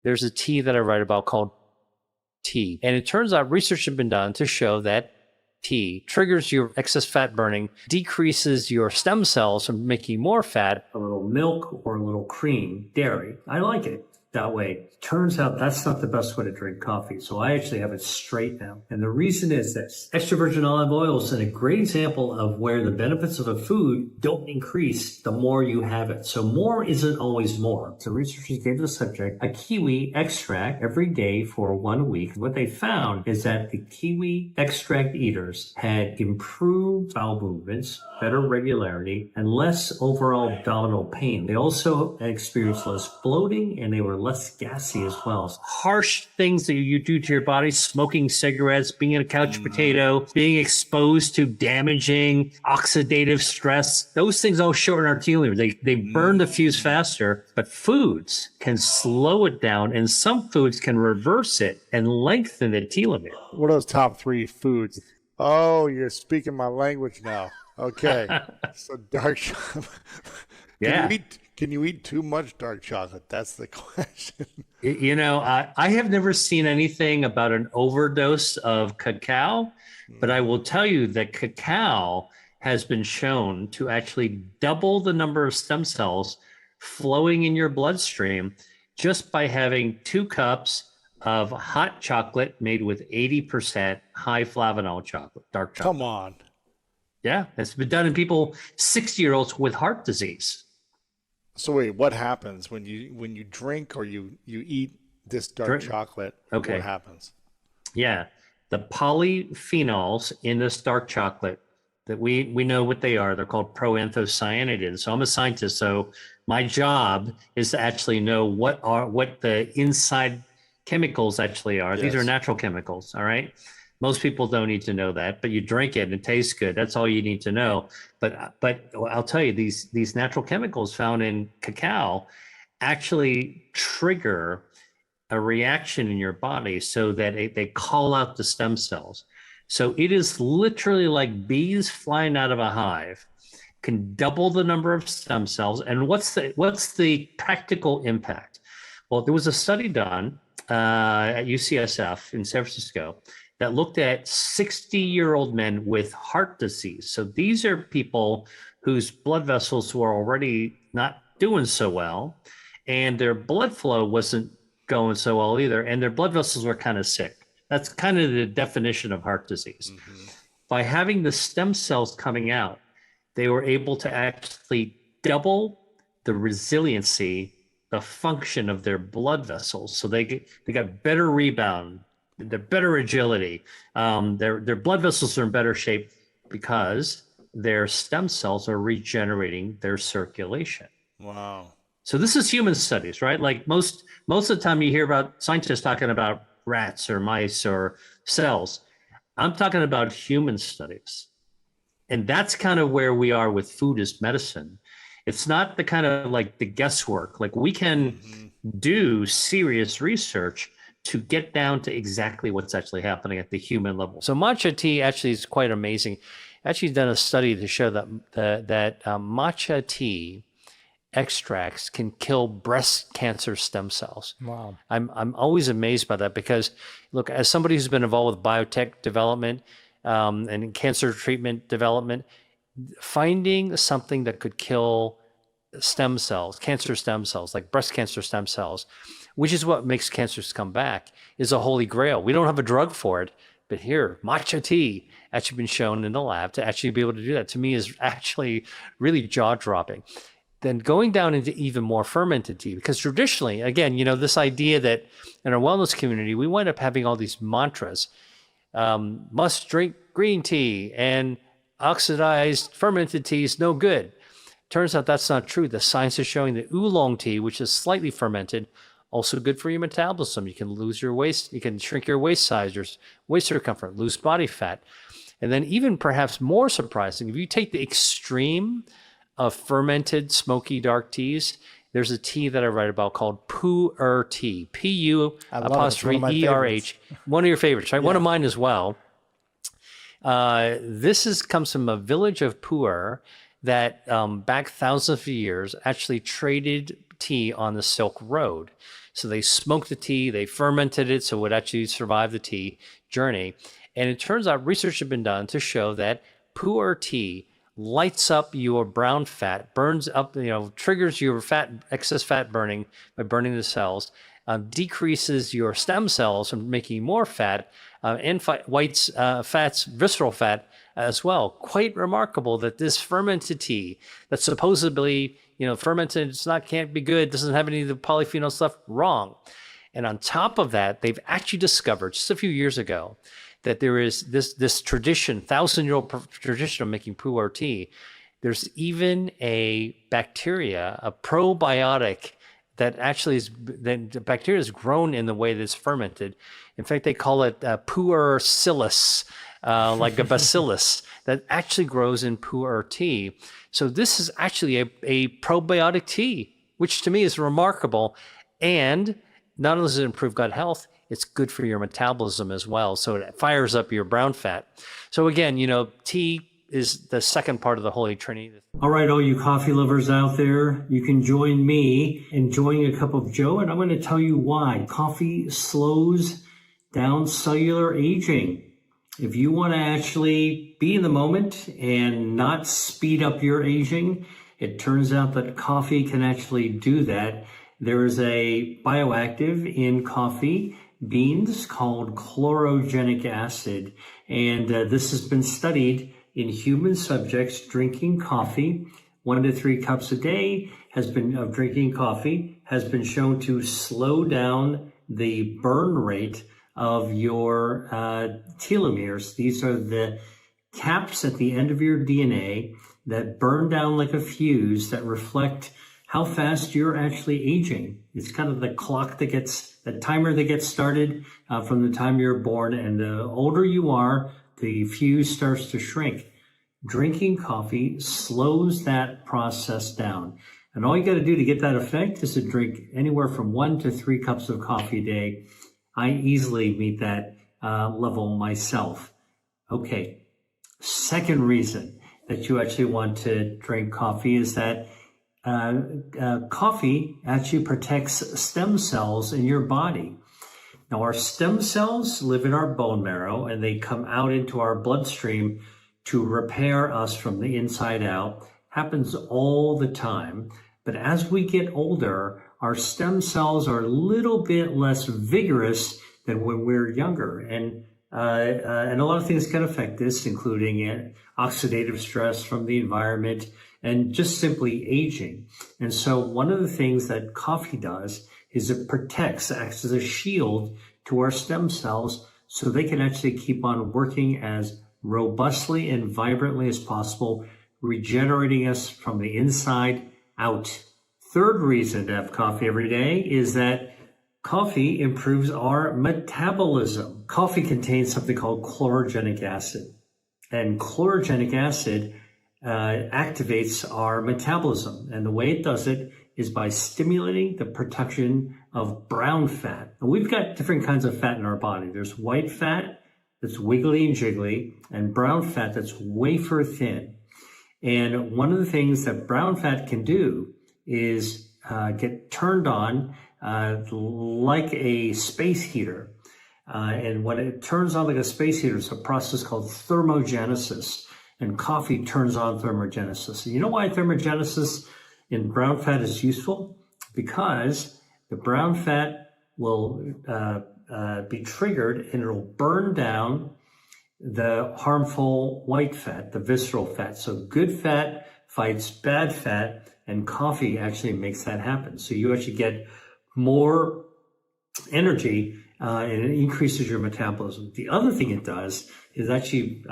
there's a tea that I write about called tea. And it turns out research has been done to show that tea triggers your excess fat burning, decreases your stem cells from making more fat. A little milk or a little cream, dairy. I like it that way. Turns out that's not the best way to drink coffee. So I actually have it straight now. And the reason is that extra virgin olive oil is a great example of where the benefits of a food don't increase the more you have it. So more isn't always more. So researchers gave the subject a kiwi extract every day for 1 week. What they found is that the kiwi extract eaters had improved bowel movements, better regularity, and less overall abdominal pain. They also experienced less bloating, and they were less gassy as well. Harsh things that you do to your body, smoking cigarettes, being a couch potato, being exposed to damaging oxidative stress, those things all shorten our telomeres. They burn the fuse faster, but foods can slow it down, and some foods can reverse it and lengthen the telomere. What are those top 3 foods? Oh, you're speaking my language now. Okay. So dark chocolate. Yeah. Can you eat too much dark chocolate? That's the question. You know, I have never seen anything about an overdose of cacao, but I will tell you that cacao has been shown to actually double the number of stem cells flowing in your bloodstream just by having 2 cups of hot chocolate made with 80% high flavanol chocolate, dark chocolate. Come on. Yeah, it's been done in people, 60-year-olds with heart disease. So wait, what happens when you drink or you eat this dark chocolate? Okay. What happens? Yeah, the polyphenols in this dark chocolate that we know what they are. They're called proanthocyanidins. So I'm a scientist, so my job is to actually know what the inside chemicals actually are. Yes. These are natural chemicals. All right. Most people don't need to know that, but you drink it and it tastes good. That's all you need to know. But I'll tell you, these natural chemicals found in cacao actually trigger a reaction in your body so that they call out the stem cells. So it is literally like bees flying out of a hive, can double the number of stem cells. And what's the practical impact? Well, there was a study done at UCSF in San Francisco that looked at 60-year-old men with heart disease. So these are people whose blood vessels were already not doing so well, and their blood flow wasn't going so well either, and their blood vessels were kind of sick. That's kind of the definition of heart disease. Mm-hmm. By having the stem cells coming out, they were able to actually double the resiliency, the function of their blood vessels. So they got better rebound, they're better agility. Their blood vessels are in better shape because their stem cells are regenerating their circulation. Wow. So this is human studies, right? Like most of the time you hear about scientists talking about rats or mice or cells. I'm talking about human studies. And that's kind of where we are with food as medicine. It's not the kind of like the guesswork. Like we can do serious research to get down to exactly what's actually happening at the human level. So matcha tea actually is quite amazing. Actually done a study to show that matcha tea extracts can kill breast cancer stem cells. Wow. I'm always amazed by that because, look, as somebody who's been involved with biotech development and cancer treatment development, finding something that could kill stem cells, cancer stem cells, like breast cancer stem cells, which is what makes cancers come back, is a holy grail. We don't have a drug for it, but here, matcha tea actually been shown in the lab to actually be able to do that. To me is actually really jaw-dropping. Then going down into even more fermented tea, because traditionally, again, you know, this idea that in our wellness community, we wind up having all these mantras, must drink green tea and oxidized fermented tea is no good. Turns out that's not true. The science is showing that oolong tea, which is slightly fermented, also good for your metabolism. You can lose your waist, you can shrink your waist size, your waist circumference, lose body fat. And then even perhaps more surprising, if you take the extreme of fermented smoky dark teas, there's a tea that I write about called pu'er tea, P-U''E-R-H. One of your favorites, right? Yeah. One of mine as well. This comes from a village of Pu'er that back thousands of years actually traded tea on the Silk Road. So they smoked the tea, they fermented it so it would actually survive the tea journey. And it turns out research had been done to show that pu'er tea lights up your brown fat, burns up, triggers your excess fat burning by burning the cells, decreases your stem cells from making more fat, and fats, visceral fat as well. Quite remarkable that this fermented tea that supposedly, fermented, can't be good, doesn't have any of the polyphenol stuff, wrong. And on top of that, they've actually discovered just a few years ago that there is this tradition, 1,000-year-old tradition of making pu'er tea. There's even a bacteria, a probiotic that actually the bacteria is grown in the way that it's fermented. In fact, they call it pu'er-cillus, like a bacillus that actually grows in pu'er tea. So this is actually a probiotic tea, which to me is remarkable. And not only does it improve gut health, it's good for your metabolism as well. So it fires up your brown fat. So again, tea is the second part of the Holy Trinity. All right, all you coffee lovers out there, you can join me enjoying a cup of Joe, and I'm going to tell you why. Coffee slows down cellular aging. If you want to actually be in the moment and not speed up your aging, it turns out that coffee can actually do that. There is a bioactive in coffee beans called chlorogenic acid, and this has been studied in human subjects drinking coffee. 1 to 3 cups a day of drinking coffee has been shown to slow down the burn rate of your telomeres. These are the caps at the end of your DNA that burn down like a fuse that reflect how fast you're actually aging. It's kind of the timer that gets started from the time you're born, and the older you are, the fuse starts to shrink. Drinking coffee slows that process down. And all you got to do to get that effect is to drink anywhere from 1 to 3 cups of coffee a day. I easily meet that level myself. Okay. Second reason that you actually want to drink coffee is that coffee actually protects stem cells in your body. Now, our stem cells live in our bone marrow, and they come out into our bloodstream to repair us from the inside out. Happens all the time. But as we get older, our stem cells are a little bit less vigorous than when we're younger. And a lot of things can affect this, including oxidative stress from the environment and just simply aging. And so one of the things that coffee does is it acts as a shield to our stem cells so they can actually keep on working as robustly and vibrantly as possible, regenerating us from the inside out. Third reason to have coffee every day is that coffee improves our metabolism. Coffee contains something called chlorogenic acid, and chlorogenic acid activates our metabolism. And the way it does it is by stimulating the production of brown fat. And we've got different kinds of fat in our body. There's white fat that's wiggly and jiggly, and brown fat that's wafer thin. And one of the things that brown fat can do is get turned on like a space heater. And when it turns on like a space heater, it's a process called thermogenesis. And coffee turns on thermogenesis. And you know why thermogenesis in brown fat is useful? Because the brown fat will be triggered, and it'll burn down the harmful white fat, the visceral fat. So good fat fights bad fat, and coffee actually makes that happen. So you actually get more energy and it increases your metabolism. The other thing it does is actually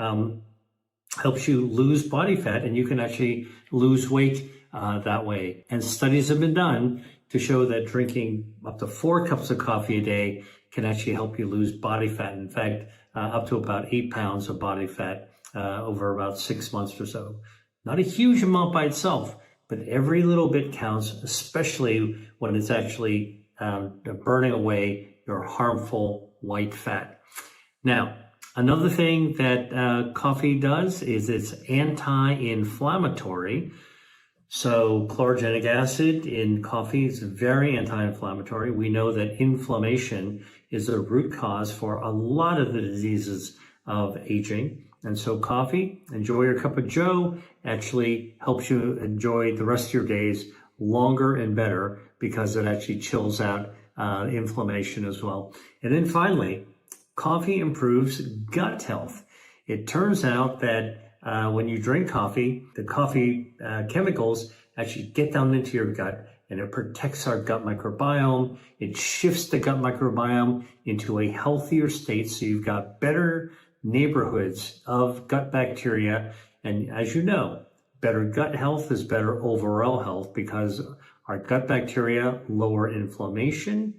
helps you lose body fat, and you can actually lose weight that way. And studies have been done to show that drinking up to 4 cups of coffee a day can actually help you lose body fat. In fact, up to about 8 pounds of body fat over about 6 months or so. Not a huge amount by itself, but every little bit counts, especially when it's actually burning away your harmful white fat. Now, another thing that coffee does is it's anti-inflammatory. So chlorogenic acid in coffee is very anti-inflammatory. We know that inflammation is a root cause for a lot of the diseases of aging. And so coffee, enjoy your cup of joe, actually helps you enjoy the rest of your days longer and better because it actually chills out inflammation as well. And then finally, coffee improves gut health. It turns out that when you drink coffee, the coffee chemicals actually get down into your gut and it protects our gut microbiome. It shifts the gut microbiome into a healthier state. So you've got better neighborhoods of gut bacteria. And as you know, better gut health is better overall health because our gut bacteria lower inflammation.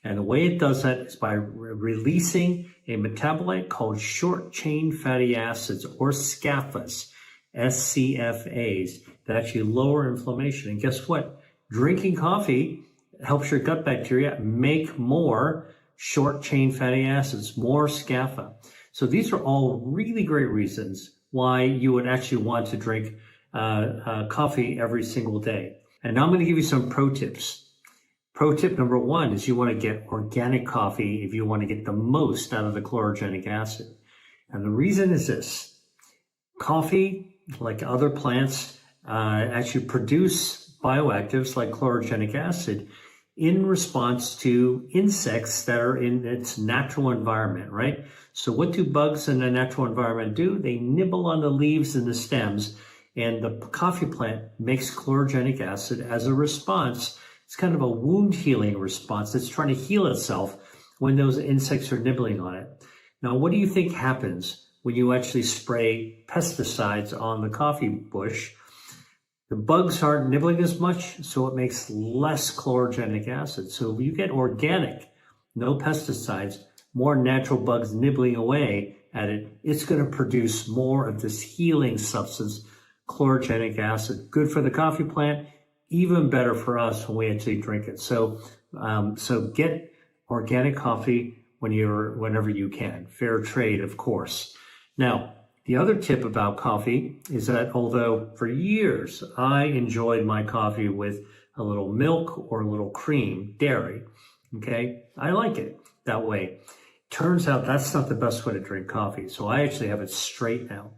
And the way it does that is by releasing a metabolite called short chain fatty acids, or SCFAs, SCFAs, that actually lower inflammation. And guess what? Drinking coffee helps your gut bacteria make more short chain fatty acids, more SCFA. So these are all really great reasons why you would actually want to drink coffee every single day. And now I'm going to give you some pro tips. Pro tip number one is you want to get organic coffee if you want to get the most out of the chlorogenic acid. And the reason is this: coffee, like other plants, actually produce bioactives like chlorogenic acid in response to insects that are in its natural environment, right? So what do bugs in the natural environment do? They nibble on the leaves and the stems, and the coffee plant makes chlorogenic acid as a response. It's kind of a wound healing response. It's trying to heal itself when those insects are nibbling on it. Now, what do you think happens when you actually spray pesticides on the coffee bush? The bugs aren't nibbling as much, so it makes less chlorogenic acid. So if you get organic, no pesticides, more natural bugs nibbling away at it, it's going to produce more of this healing substance, chlorogenic acid. Good for the coffee plant, even better for us when we actually drink it. So get organic coffee whenever you can. Fair trade, of course. Now, the other tip about coffee is that although for years I enjoyed my coffee with a little milk or a little cream, dairy, okay, I like it that way. Turns out that's not the best way to drink coffee. So I actually have it straight now.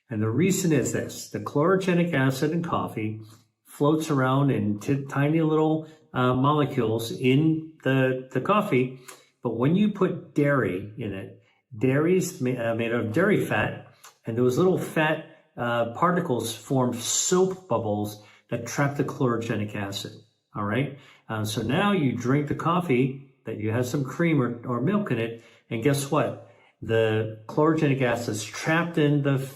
And the reason is this: the chlorogenic acid in coffee floats around in tiny little molecules in the coffee. But when you put dairy in it, dairy's made of dairy fat, and those little fat particles form soap bubbles that trap the chlorogenic acid. All right. So now you drink the coffee that you have some cream or milk in it, and guess what? The chlorogenic acid is trapped in the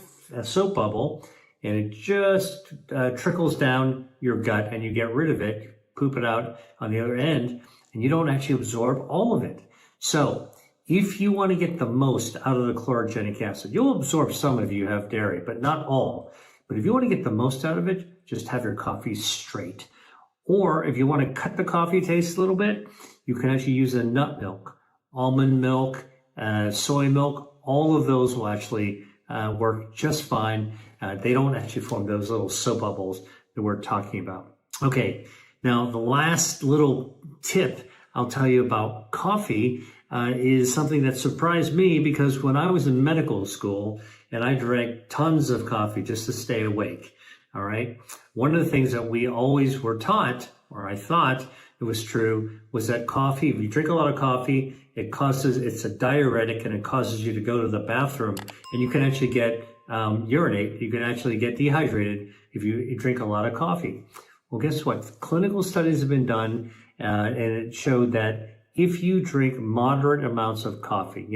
soap bubble, and it just trickles down your gut, and you get rid of it, poop it out on the other end, and you don't actually absorb all of it. So if you want to get the most out of the chlorogenic acid, you'll absorb some if you have dairy, but not all. But if you want to get the most out of it, just have your coffee straight. Or if you want to cut the coffee taste a little bit, you can actually use a nut milk, almond milk, soy milk. All of those will actually work just fine. They don't actually form those little soap bubbles that we're talking about. Okay, now the last little tip I'll tell you about coffee is something that surprised me, because when I was in medical school and I drank tons of coffee just to stay awake, all right, one of the things that we always were taught, or I thought it was true, was that coffee, if you drink a lot of coffee, it's a diuretic and it causes you to go to the bathroom, and you can actually get urinate, you can actually get dehydrated if you drink a lot of coffee. Well, guess what? Clinical studies have been done and it showed that if you drink moderate amounts of coffee,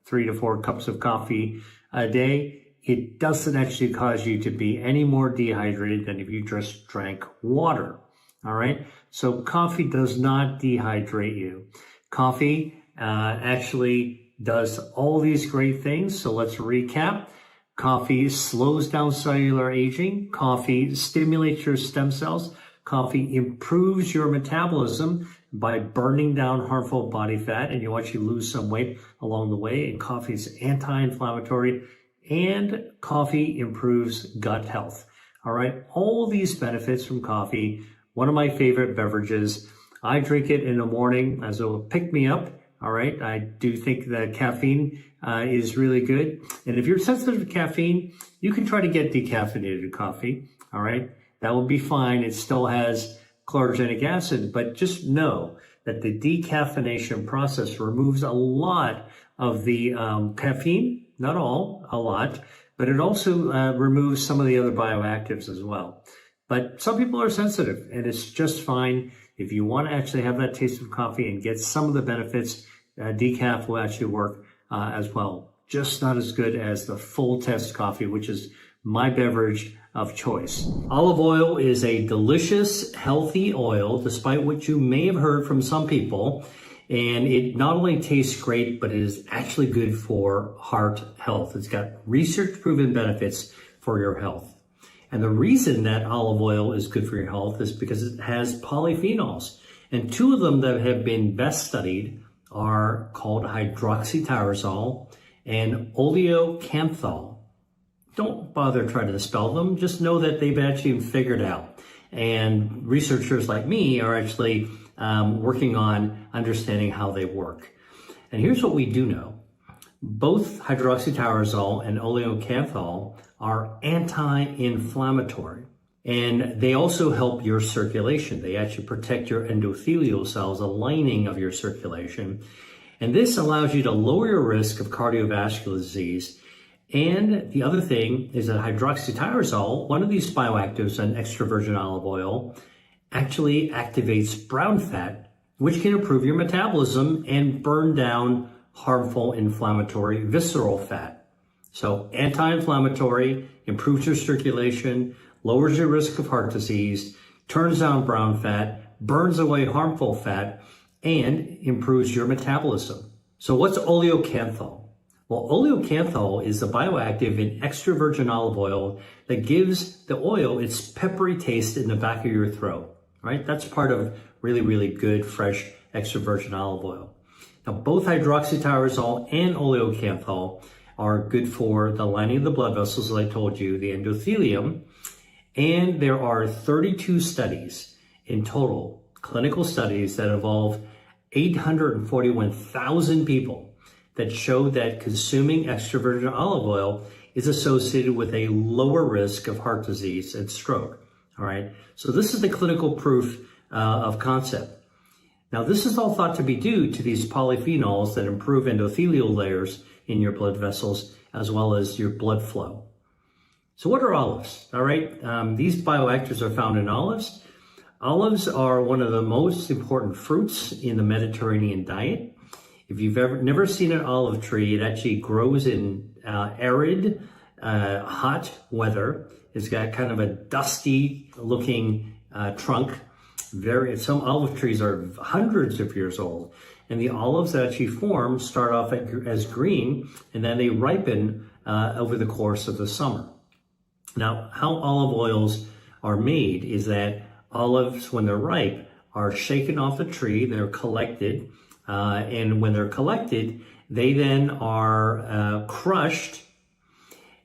3 to 4 cups of coffee a day, it doesn't actually cause you to be any more dehydrated than if you just drank water. All right. So coffee does not dehydrate you. Coffee actually does all these great things. So let's recap. Coffee slows down cellular aging. Coffee stimulates your stem cells. Coffee improves your metabolism by burning down harmful body fat, and you actually lose some weight along the way. And coffee is anti-inflammatory, and coffee improves gut health. All right, all these benefits from coffee, one of my favorite beverages. I drink it in the morning as a pick me up. All right, I do think that caffeine is really good. And if you're sensitive to caffeine, you can try to get decaffeinated coffee. All right, that will be fine. It still has chlorogenic acid, but just know that the decaffeination process removes a lot of the caffeine, not all, a lot, but it also removes some of the other bioactives as well. But some people are sensitive, and it's just fine. If you want to actually have that taste of coffee and get some of the benefits, decaf will actually work as well. Just not as good as the full test coffee, which is my beverage of choice. Olive oil is a delicious, healthy oil, despite what you may have heard from some people. And it not only tastes great, but it is actually good for heart health. It's got research-proven benefits for your health. And the reason that olive oil is good for your health is because it has polyphenols. And two of them that have been best studied are called hydroxytyrosol and oleocanthal. Don't bother trying to spell them. Just know that they've actually been figured out. And researchers like me are actually working on understanding how they work. And here's what we do know. Both hydroxytyrosol and oleocanthal are anti-inflammatory. And they also help your circulation. They actually protect your endothelial cells, the lining of your circulation. And this allows you to lower your risk of cardiovascular disease. And the other thing is that hydroxytyrosol, one of these bioactives in extra virgin olive oil, actually activates brown fat, which can improve your metabolism and burn down harmful inflammatory visceral fat. So anti-inflammatory, improves your circulation, lowers your risk of heart disease, turns down brown fat, burns away harmful fat, and improves your metabolism. So what's oleocanthal? Well, oleocanthal is the bioactive in extra virgin olive oil that gives the oil its peppery taste in the back of your throat, right? That's part of really, really good, fresh, extra virgin olive oil. Now, both hydroxytyrosol and oleocanthal are good for the lining of the blood vessels, as I told you, the endothelium. And there are 32 studies in total, clinical studies that involve 841,000 people that show that consuming extra virgin olive oil is associated with a lower risk of heart disease and stroke. All right. So this is the clinical proof of concept. Now, this is all thought to be due to these polyphenols that improve endothelial layers in your blood vessels, as well as your blood flow. So what are olives? All right. These bioactives are found in olives. Olives are one of the most important fruits in the Mediterranean diet. If you've never seen an olive tree, it actually grows in arid, hot weather. It's got kind of a dusty looking trunk. Some olive trees are hundreds of years old. And the olives that actually form start off as green, and then they ripen over the course of the summer. Now, how olive oils are made is that olives, when they're ripe, are shaken off the tree, they're collected, and when they're collected, they then are crushed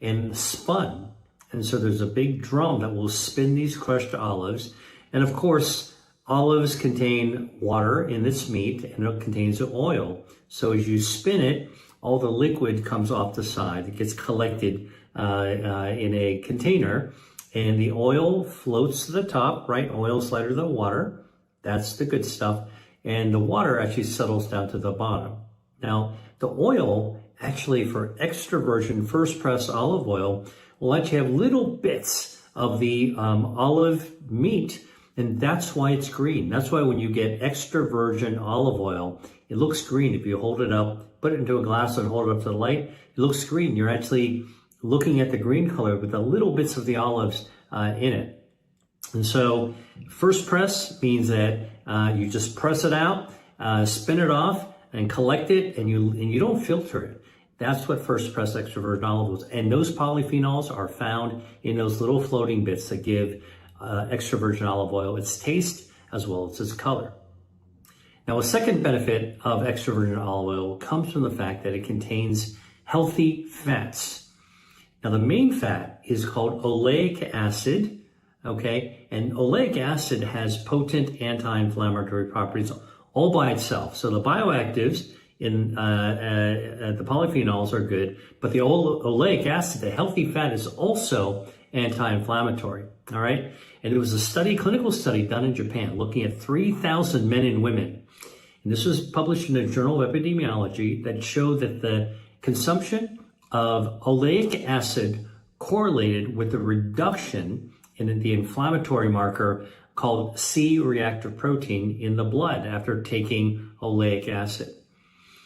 and spun. And so there's a big drum that will spin these crushed olives. And of course, olives contain water in its meat, and it contains oil. So as you spin it, all the liquid comes off the side. It gets collected in a container, and the oil floats to the top, right? Oil's lighter than water. That's the good stuff. And the water actually settles down to the bottom. Now, the oil, actually for extra virgin first press olive oil, will actually have little bits of the olive meat, and that's why it's green. That's why when you get extra virgin olive oil, it looks green. If you hold it up, put it into a glass and hold it up to the light, it looks green. You're actually looking at the green color with the little bits of the olives in it. And so first press means that you just press it out, spin it off, and collect it, and you don't filter it. That's what first press extra virgin olive oil is. And those polyphenols are found in those little floating bits that give extra virgin olive oil its taste as well as its color. Now, a second benefit of extra virgin olive oil comes from the fact that it contains healthy fats. Now, the main fat is called oleic acid, okay? And oleic acid has potent anti-inflammatory properties all by itself. So the bioactives in the polyphenols are good, but the oleic acid, the healthy fat, is also anti-inflammatory, all right? And it was a clinical study done in Japan looking at 3,000 men and women. And this was published in the Journal of Epidemiology that showed that the consumption of oleic acid correlated with the reduction in the inflammatory marker called C-reactive protein in the blood after taking oleic acid.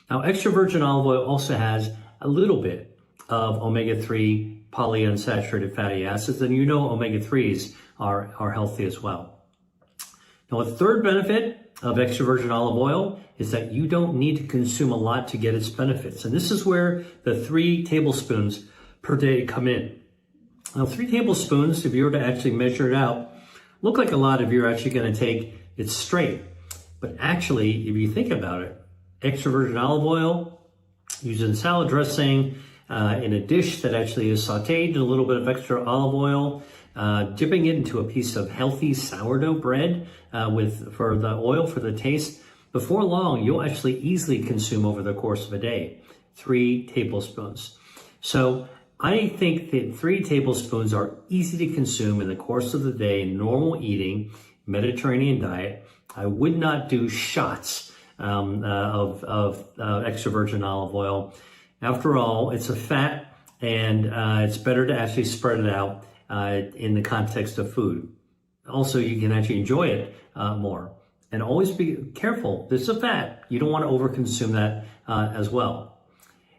Now, extra virgin olive oil also has a little bit of omega-3 polyunsaturated fatty acids, and you know omega-3s are healthy as well. Now, a third benefit of extra virgin olive oil is that you don't need to consume a lot to get its benefits. And this is where the 3 tablespoons per day come in. Now, 3 tablespoons, if you were to actually measure it out, look like a lot if you're actually going to take it straight. But actually, if you think about it, extra virgin olive oil used in salad dressing, in a dish that actually is sauteed in a little bit of extra olive oil, dipping it into a piece of healthy sourdough bread for the oil, for the taste. Before long, you'll actually easily consume over the course of a day 3 tablespoons. So I think that 3 tablespoons are easy to consume in the course of the day, normal eating, Mediterranean diet. I would not do shots of extra virgin olive oil. After all, it's a fat, and it's better to actually spread it out in the context of food. Also, you can actually enjoy it more. And always be careful. This is a fat. You don't want to overconsume that as well.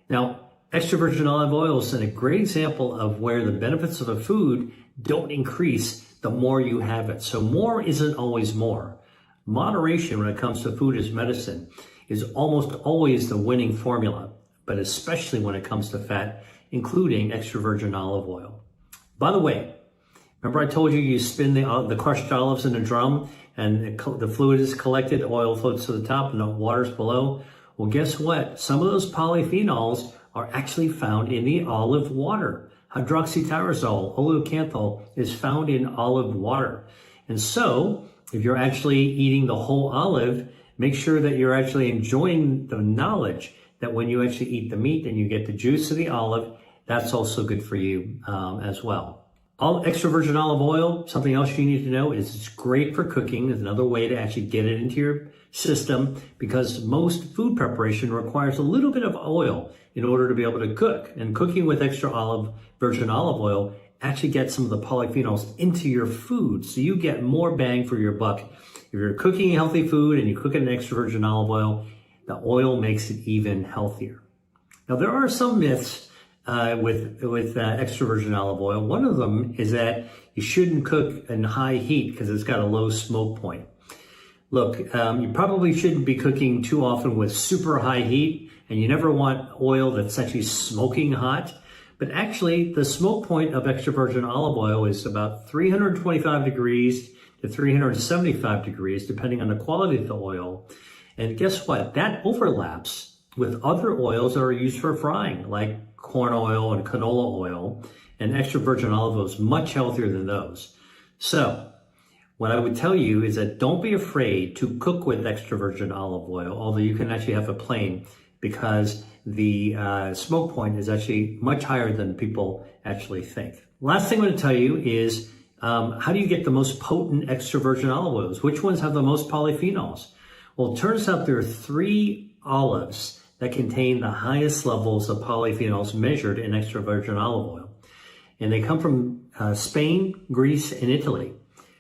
Now, extra virgin olive oil is a great example of where the benefits of a food don't increase the more you have it. So more isn't always more. Moderation when it comes to food as medicine is almost always the winning formula, but especially when it comes to fat, including extra virgin olive oil. By the way, remember I told you spin the crushed olives in a drum and the fluid is collected, the oil floats to the top and the water's below? Well, guess what? Some of those polyphenols are actually found in the olive water. Hydroxytyrosol, oleocanthal, is found in olive water. And so, if you're actually eating the whole olive, make sure that you're actually enjoying the knowledge that when you actually eat the meat and you get the juice of the olive, that's also good for you as well. Extra virgin olive oil, something else you need to know is it's great for cooking. There's another way to actually get it into your system because most food preparation requires a little bit of oil in order to be able to cook. And cooking with extra virgin olive oil actually gets some of the polyphenols into your food, so you get more bang for your buck. If you're cooking healthy food and you cook it in extra virgin olive oil, the oil makes it even healthier. Now, there are some myths with extra virgin olive oil. One of them is that you shouldn't cook in high heat because it's got a low smoke point. Look, you probably shouldn't be cooking too often with super high heat, and you never want oil that's actually smoking hot. But actually, the smoke point of extra virgin olive oil is about 325 degrees to 375 degrees, depending on the quality of the oil. And guess what? That overlaps with other oils that are used for frying, like corn oil and canola oil, and extra virgin olive oil is much healthier than those. So what I would tell you is that don't be afraid to cook with extra virgin olive oil, although you can actually have a plain, because the smoke point is actually much higher than people actually think. Last thing I'm going to tell you is how do you get the most potent extra virgin olive oils? Which ones have the most polyphenols? Well, it turns out there are 3 olives that contain the highest levels of polyphenols measured in extra virgin olive oil. And they come from Spain, Greece, and Italy.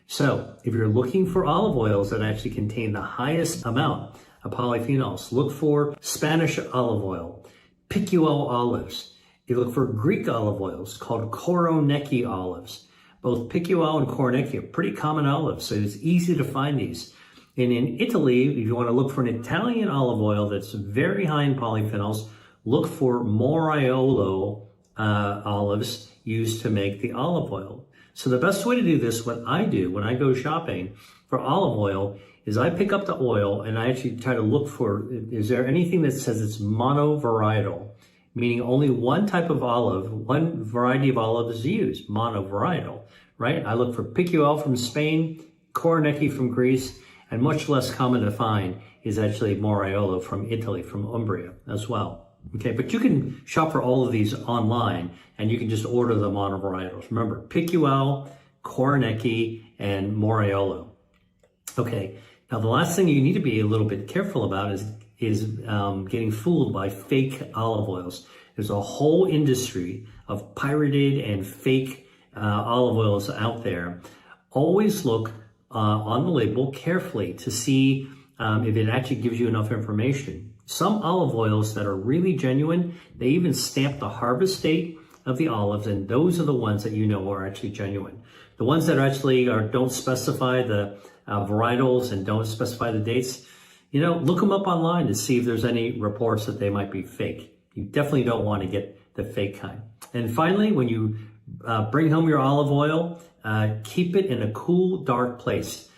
So if you're looking for olive oils that actually contain the highest amount of polyphenols, look for Spanish olive oil, Picual olives. You look for Greek olive oils called Koroneiki olives. Both Picual and Koroneiki are pretty common olives, so it's easy to find these. And in Italy, if you want to look for an Italian olive oil that's very high in polyphenols, look for Moriolo olives used to make the olive oil. So the best way to do this, what I do when I go shopping for olive oil, is I pick up the oil and I actually try to look for, is there anything that says it's monovarietal? meaning only one type of olive, one variety of olive is used, monovarietal, right? I look for Picual from Spain, Cornecchi from Greece, and much less common to find is actually Moraiolo from Italy, from Umbria as well. Okay, but you can shop for all of these online, and you can just order the monovarietals. Remember, Picual, Cornecchi, and Moraiolo. Okay, now the last thing you need to be a little bit careful about is getting fooled by fake olive oils. There's a whole industry of pirated and fake olive oils out there. Always look on the label carefully to see if it actually gives you enough information. Some olive oils that are really genuine, they even stamp the harvest date of the olives, and those are the ones that you know are actually genuine. The ones that actually don't specify the varietals and don't specify the dates, look them up online to see if there's any reports that they might be fake. You definitely don't want to get the fake kind. And finally, when you bring home your olive oil, keep it in a cool, dark place.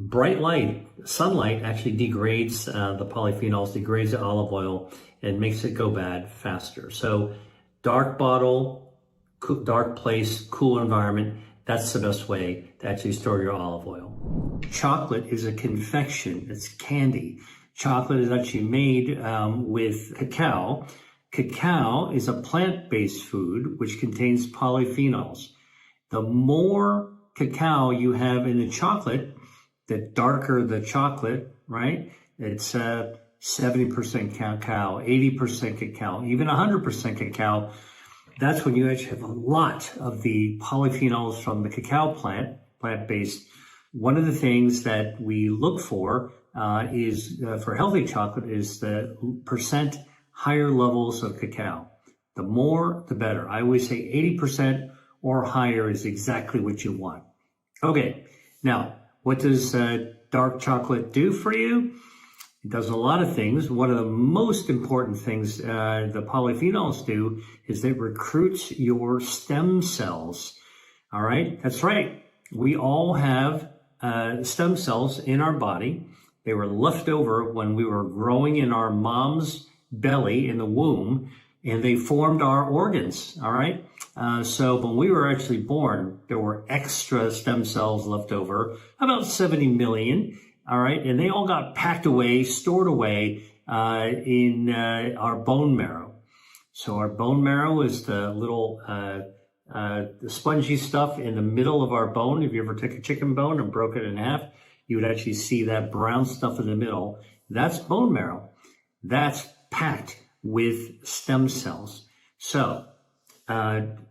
Bright light, sunlight actually degrades the polyphenols, degrades the olive oil, and makes it go bad faster. So dark bottle, dark place, cool environment, that's the best way to actually store your olive oil. Chocolate is a confection, it's candy. Chocolate is actually made with cacao. Cacao is a plant-based food which contains polyphenols. The more cacao you have in the chocolate, the darker the chocolate, right? It's 70% cacao, 80% cacao, even 100% cacao. That's when you actually have a lot of the polyphenols from the cacao plant-based. One of the things that we look for is for healthy chocolate is the percent higher levels of cacao. The more, the better. I always say 80% or higher is exactly what you want. Okay, now, what does dark chocolate do for you? It does a lot of things. One of the most important things the polyphenols do is they recruit your stem cells. All right, that's right. We all have stem cells in our body. They were left over when we were growing in our mom's belly in the womb, and they formed our organs. All right. So when we were actually born, there were extra stem cells left over, about 70 million. All right. And they all got packed away, stored away in our bone marrow. So our bone marrow is the little the spongy stuff in the middle of our bone. If you ever took a chicken bone and broke it in half, you would actually see that brown stuff in the middle. That's bone marrow. That's packed with stem cells. So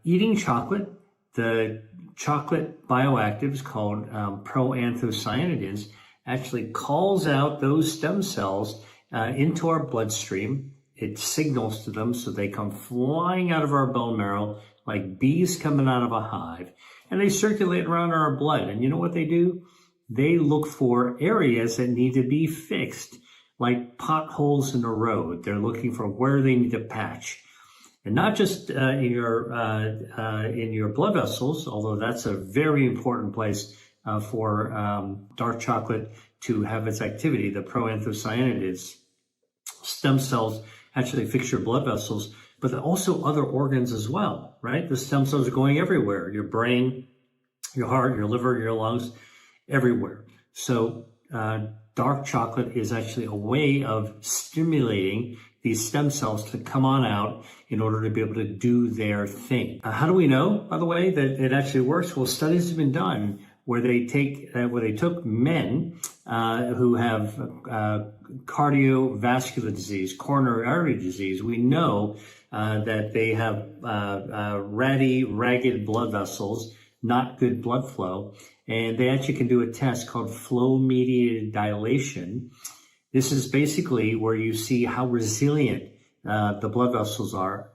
eating chocolate, the chocolate bioactives called proanthocyanidins actually calls out those stem cells into our bloodstream. It signals to them so they come flying out of our bone marrow like bees coming out of a hive, and they circulate around our blood. And you know what they do? They look for areas that need to be fixed, like potholes in the road. They're looking for where they need to patch. And not just in your blood vessels, although that's a very important place for dark chocolate to have its activity. The proanthocyanidins, stem cells actually fix your blood vessels, but also other organs as well, right? The stem cells are going everywhere, your brain, your heart, your liver, your lungs, everywhere. So dark chocolate is actually a way of stimulating these stem cells to come on out in order to be able to do their thing. How do we know, by the way, that it actually works? Well, studies have been done where they took men who have cardiovascular disease, coronary artery disease. We know that they have ragged blood vessels, not good blood flow, and they actually can do a test called flow-mediated dilation. This is basically where you see how resilient the blood vessels are.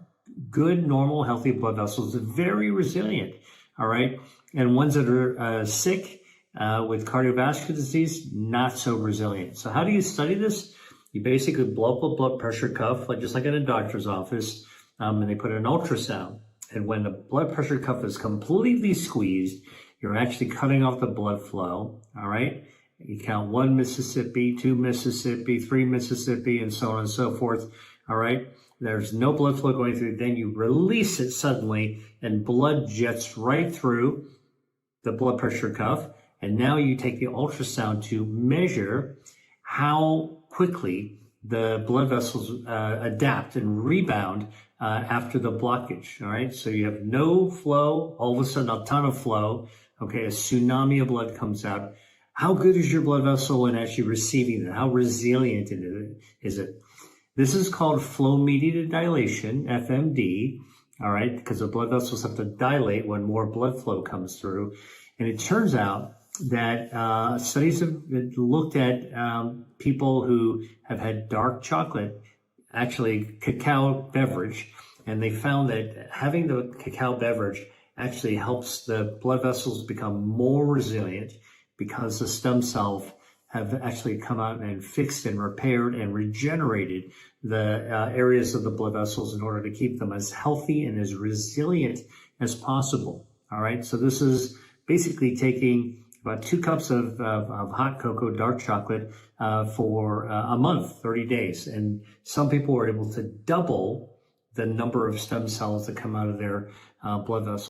Good, normal, healthy blood vessels are very resilient, all right? And ones that are sick with cardiovascular disease, not so resilient. So how do you study this? You basically blow up a blood pressure cuff, just like in a doctor's office, and they put an ultrasound. And when the blood pressure cuff is completely squeezed, you're actually cutting off the blood flow, all right? You count 1 Mississippi, 2 Mississippi, 3 Mississippi, and so on and so forth. All right. There's no blood flow going through. Then you release it suddenly, and blood jets right through the blood pressure cuff. And now you take the ultrasound to measure how quickly the blood vessels adapt and rebound after the blockage. All right. So you have no flow, all of a sudden a ton of flow. Okay. A tsunami of blood comes out. How good is your blood vessel in actually receiving it? How resilient is it? This is called flow-mediated dilation, FMD, all right, because the blood vessels have to dilate when more blood flow comes through. And it turns out that studies have looked at people who have had dark chocolate, actually cacao beverage, and they found that having the cacao beverage actually helps the blood vessels become more resilient because the stem cells have actually come out and fixed and repaired and regenerated the areas of the blood vessels in order to keep them as healthy and as resilient as possible. All right. So this is basically taking about 2 cups of hot cocoa, dark chocolate, for a month, 30 days. And some people were able to double the number of stem cells that come out of their blood vessels.